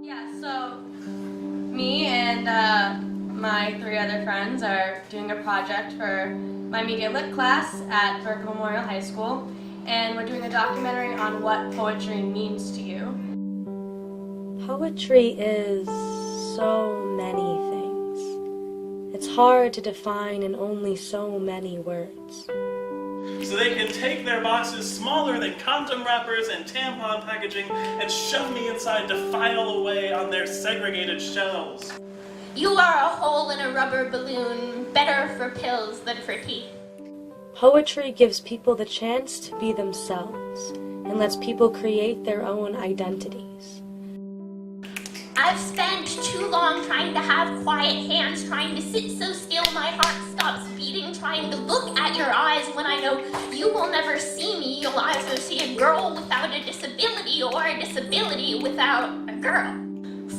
Yeah, so me and my three other friends are doing a project for my media lit class at Burke Memorial High School, and we're doing a documentary on what poetry means to you. Poetry is so many things. It's hard to define in only so many words. So they can take their boxes smaller than condom wrappers and tampon packaging and shove me inside to file away on their segregated shelves. You are a hole in a rubber balloon, better for pills than for teeth. Poetry gives people the chance to be themselves and lets people create their own identities. I've spent too long trying to have quiet hands, trying to sit so still my heart stops beating, trying to look at your eyes when I know you will never see me. You'll either see a girl without a disability or a disability without a girl.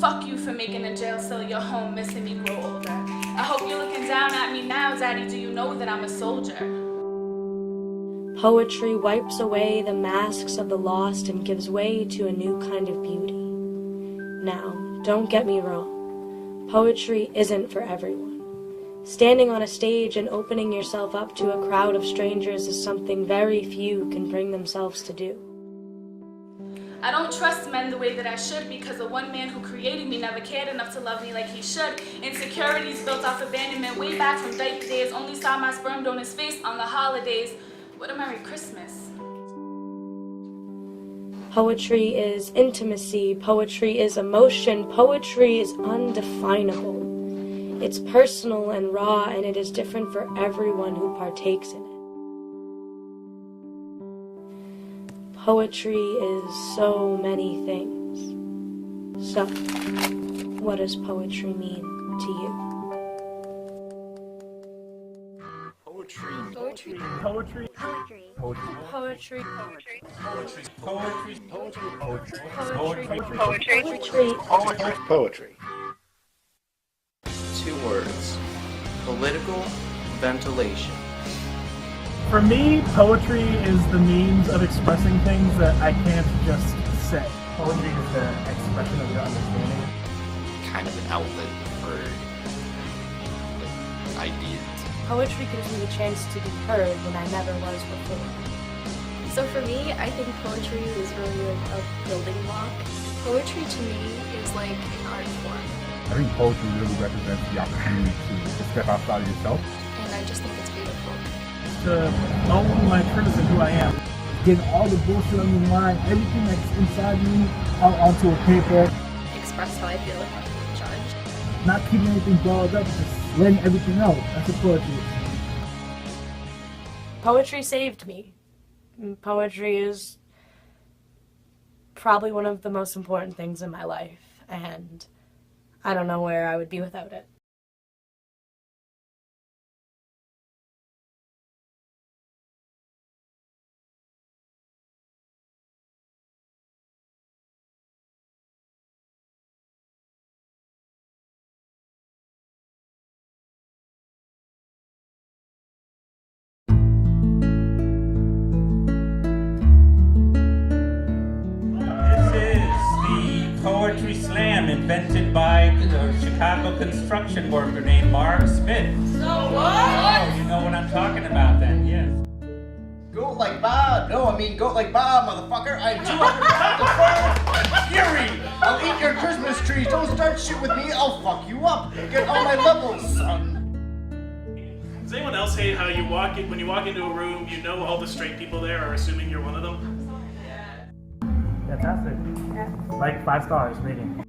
Fuck you for making a jail cell your home, missing me grow older. I hope you're looking down at me now, Daddy. Do you know that I'm a soldier? Poetry wipes away the masks of the lost and gives way to a new kind of beauty. Now, don't get me wrong. Poetry isn't for everyone. Standing on a stage and opening yourself up to a crowd of strangers is something very few can bring themselves to do. I don't trust men the way that I should because the one man who created me never cared enough to love me like he should. Insecurities built off abandonment way back from diaper days. Only saw my sperm donor's face on the holidays. What a Merry Christmas. Poetry is intimacy, poetry is emotion, poetry is undefinable. It's personal and raw, and it is different for everyone who partakes in it. Poetry is so many things. So, what does poetry mean to you? Poetry. Poetry. Poetry. Poetry. Poetry. Poetry. Poetry. Poetry. Poetry. 2 words. Political ventilation. For me, poetry is the means of expressing things that I can't just say. Poetry is the expression of your understanding. Kind of an outlet for ideas. Poetry gives me the chance to be heard when I never was before. So for me, I think poetry is really like a building block. Poetry to me is like an art form. I think poetry really represents the opportunity to step outside of yourself. And I just think it's beautiful. To own my truth and who I am. Getting all the bullshit on your mind, everything that's inside me, out onto a paper. Express how I feel without being judged. Not keeping anything balled up, just letting everything out. That's what poetry is. Poetry saved me. Poetry is probably one of the most important things in my life, and I don't know where I would be without it. Poetry slam invented by a Chicago construction worker named Mark Smith. So what? Oh, you know what I'm talking about then, yes. Goat like Bob. No, I mean goat like Bob, motherfucker. I'm 200 pounds of fury. I'll eat your Christmas trees. Don't start shit with me. I'll fuck you up. Get on my level, son. Does anyone else hate how when you walk into a room, you know all the straight people there are assuming you're one of them? Fantastic. Like 5 stars rating.